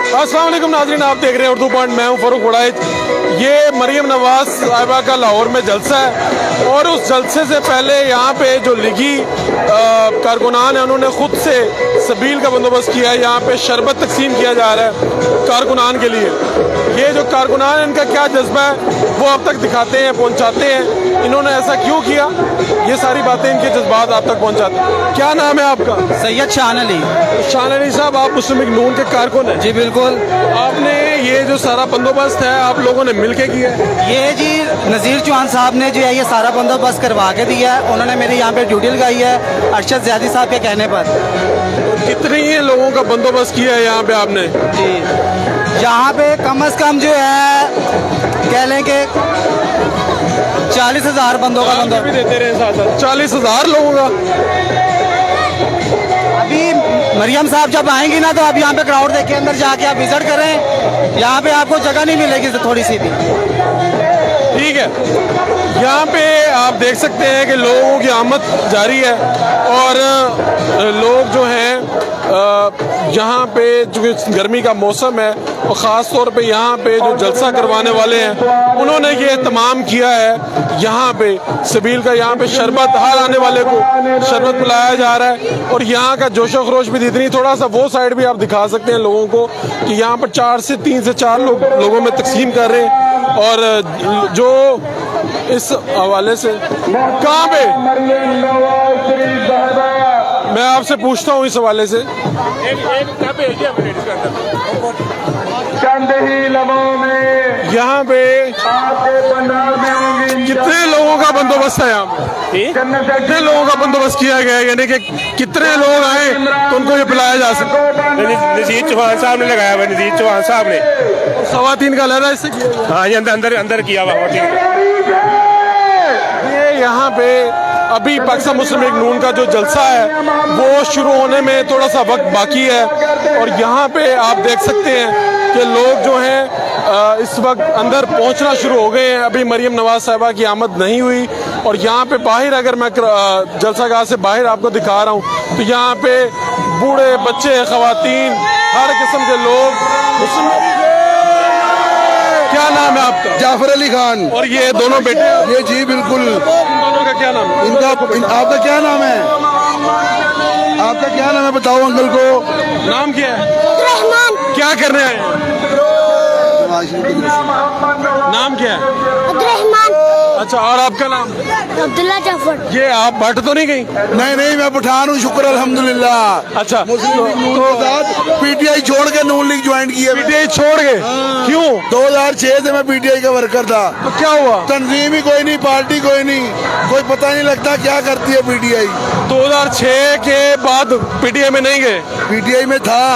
अस्सलाम वालेकुम नाज़रीन, आप देख रहे हैं उर्दू पॉइंट। मैं हूं फरूक उड़ाइज। ये मरियम नवाज साहिबा का लाहौर में जलसा है और उस जलसे से पहले यहाँ पे जो लीगी कारकुनान है उन्होंने खुद से सबील का बंदोबस्त किया है। यहाँ पे शरबत तकसीम किया जा रहा है कारकुनान के लिए। ये जो कारकुनान इनका क्या जज्बा है वो अब तक दिखाते हैं, पहुँचाते हैं। इन्होंने ऐसा क्यों किया, ये सारी बातें, इनके जज्बात आप तक पहुँचाते हैं। क्या नाम है आपका? सैयद शान अली। शान अली साहब, आप मुस्लिम लीग नून के कारकुन हैं? जी बिल्कुल। आपने ये जो सारा बंदोबस्त है आप लोगों ने मिलके किया है? ये जी नज़ीर चौहान साहब ने जो है ये सारा बंदोबस्त करवा के दिया है। उन्होंने मेरी यहाँ पे ड्यूटी लगाई है अरशद ज़ियादी साहब के कहने पर। कितने ही लोगों का बंदोबस्त किया है यहाँ पे आपने? जी यहाँ पे कम से कम जो है कह लें कि 40,000 बंदों का भी बंदोबस्त देते रहे साथ साथ। 40,000 लोगों का। अभी मरियम साहब जब आएंगी ना तो आप यहाँ पे क्राउड देख के अंदर जाके आप विजिट करें। यहाँ पे आपको जगह नहीं मिलेगी थोड़ी सी भी। ठीक है, यहाँ पे आप देख सकते हैं कि लोगों की आमद जारी है और लोग जो हैं यहाँ पे चूँकि गर्मी का मौसम है और ख़ास तौर पे यहाँ पे जो जलसा करवाने वाले हैं उन्होंने ये एहतमाम किया है। यहाँ पे सबील का, यहाँ पे शरबत, हर आने वाले को शरबत पिलाया जा रहा है और यहाँ का जोशो खरोश भी इतनी। थोड़ा सा वो साइड भी आप दिखा सकते हैं लोगों को कि यहाँ पर 3 से 4 लोगों में तकसीम कर रहे हैं। और जो इस हवाले से कहाँ पे मैं आपसे पूछता हूँ इस हवाले से यहाँ पे कितने लोगों का बंदोबस्त है? यहाँ पे कितने लोगों का बंदोबस्त किया गया है, यानी कि कितने लोग आए तो उनको ये पिलाया जा सकता? नज़ीर चौहान साहब ने लगाया हुआ, नज़ीर चौहान साहब ने। खवातीन का लहरा इससे किया? हाँ, ये अंदर किया हुआ। ये यहाँ पे अभी पाकिस्तान मुस्लिम लीग नून का जो जलसा है वो शुरू होने में थोड़ा सा वक्त बाकी है और यहाँ पे आप देख सकते हैं कि लोग जो हैं इस वक्त अंदर पहुँचना शुरू हो गए हैं। अभी मरियम नवाज साहिबा की आमद नहीं हुई और यहाँ पे बाहर, अगर मैं जलसागाह से बाहर आपको दिखा रहा हूँ तो यहाँ पे बूढ़े, बच्चे, खवातीन, हर किस्म के लोग। क्या नाम है आपका? जाफर अली खान। और ये दोनों बेटे? ये जी बिल्कुल। इन दोनों का क्या नाम है? आपका क्या नाम है? आपका क्या नाम है बताओ अंकल को। नाम क्या है? क्या करने आए हैं? नाम क्या है? अच्छा, और आपका नाम? अब्दुल्ला जाफर। ये आप भट्ट तो नहीं गई? नहीं, मैं पठान हूँ, शुक्र अल्हम्दुलिल्लाह। अच्छा, मुस्लिम लीग नून के साथ पीटीआई छोड़ के नून लीग ज्वाइन की है। पीटीआई छोड़ गए? क्यों? 2006 से मैं पीटीआई का वर्कर था। तो क्या हुआ? तंजीम ही कोई नहीं, पार्टी कोई नहीं, कोई पता नहीं लगता क्या करती है पीटीआई। 2006 के बाद पीटीआई में नहीं गए? पीटीआई में था,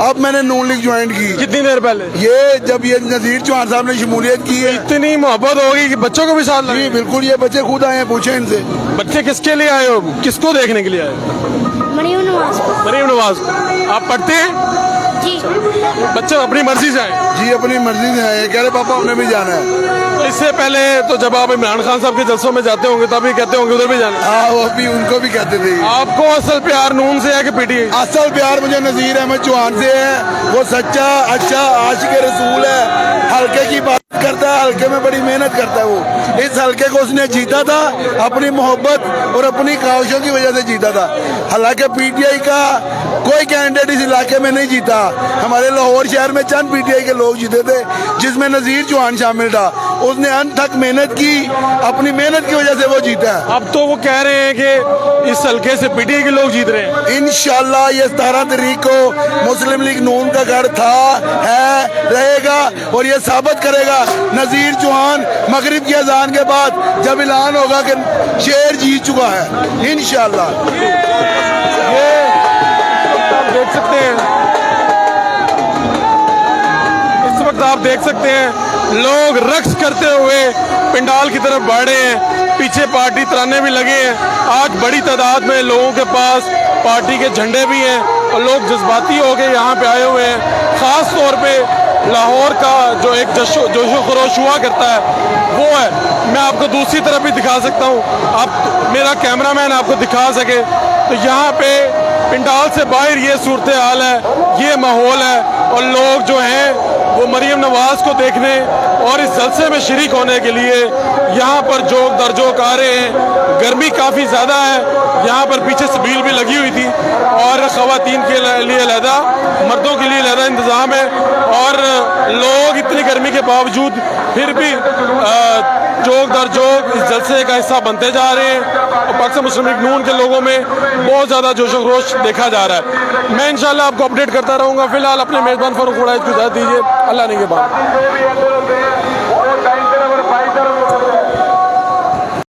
अब मैंने नून लीग ज्वाइन की। कितनी देर पहले? ये जब ये नज़ीर चौहान साहब ने शमूलियत की है। इतनी मोहब्बत होगी कि बच्चों को भी साथ लगे? जी बिल्कुल, ये बच्चे खुद आए हैं, पूछे इनसे। बच्चे किसके लिए आए हो, किसको देखने के लिए आए? मरियम नवाज। मरियम नवाज। आप पढ़ते हैं? जी। बच्चे अपनी मर्जी से आए? जी अपनी मर्जी से आए, कह रहे पापा हमने भी जाना है। तो इससे पहले तो जब आप इमरान खान साहब के जलसों में जाते होंगे तभी कहते होंगे उधर भी जाना? हाँ, वो भी उनको भी कहते थे। आपको असल प्यार नून से है कि पीटीआई? असल प्यार मुझे नज़ीर अहमद चौहान से है। वो सच्चा अच्छा आशिक रसूल है, हल्के की बात करता है, हल्के में बड़ी मेहनत करता है। वो इस हल्के को उसने जीता था अपनी मोहब्बत और अपनी ख्वाहिशों की वजह से जीता था। हालांकि पीटीआई का कोई कैंडिडेट इस इलाके में नहीं जीता। हमारे लाहौर शहर में चंद पीटीआई के लोग जीते थे जिसमें नज़ीर चौहान शामिल था। उसने अंत तक मेहनत की, अपनी मेहनत की वजह से वो जीता है। अब तो वो कह रहे हैं कि इस हल्के से पीटीआई के लोग जीत रहे हैं। इंशाल्लाह ये 17 तारीख को मुस्लिम लीग नून का गढ़ था, है, रहेगा और ये साबित करेगा नज़ीर चौहान मगरिब की अजान के बाद जब ऐलान होगा कि शेर जीत चुका है इंशाल्लाह। ये आप देख सकते हैं, इस वक्त आप देख सकते हैं लोग रक्स करते हुए पंडाल की तरफ बढ़ रहे हैं। पीछे पार्टी तराने भी लगे हैं। आज बड़ी तादाद में लोगों के पास पार्टी के झंडे भी हैं और लोग जज्बाती होकर यहाँ पे आए हुए हैं। ख़ास तौर पे लाहौर का जो एक जोशो खरोश हुआ करता है वो है। मैं आपको दूसरी तरफ भी दिखा सकता हूँ, आप मेरा कैमरामैन आपको दिखा सके तो यहाँ पे पंडाल से बाहर ये सूरत हाल है, ये माहौल है और लोग जो हैं वो मरियम नवाज को देखने और इस जलसे में शरीक होने के लिए यहाँ पर जोक दर जोक आ रहे हैं। गर्मी काफ़ी ज़्यादा है, यहाँ पर पीछे सबील भी लगी हुई थी और ख़वातीन के लिए अलहदा, मर्दों के लिए अलहदा इंतज़ाम है। और लोग इतनी गर्मी के बावजूद फिर भी जोक दर जोक इस जलसे का हिस्सा बनते जा रहे हैं और पाकिस्तान मुस्लिम लीग नून के लोगों में बहुत ज़्यादा जोश व खरोश देखा जा रहा है। मैं इंशाल्लाह आपको अपडेट करता रहूँगा। फिलहाल अपने मेज़बान फारूक उड़ाइज को इजाज़त दीजिए। अल्लाह ने के बाद।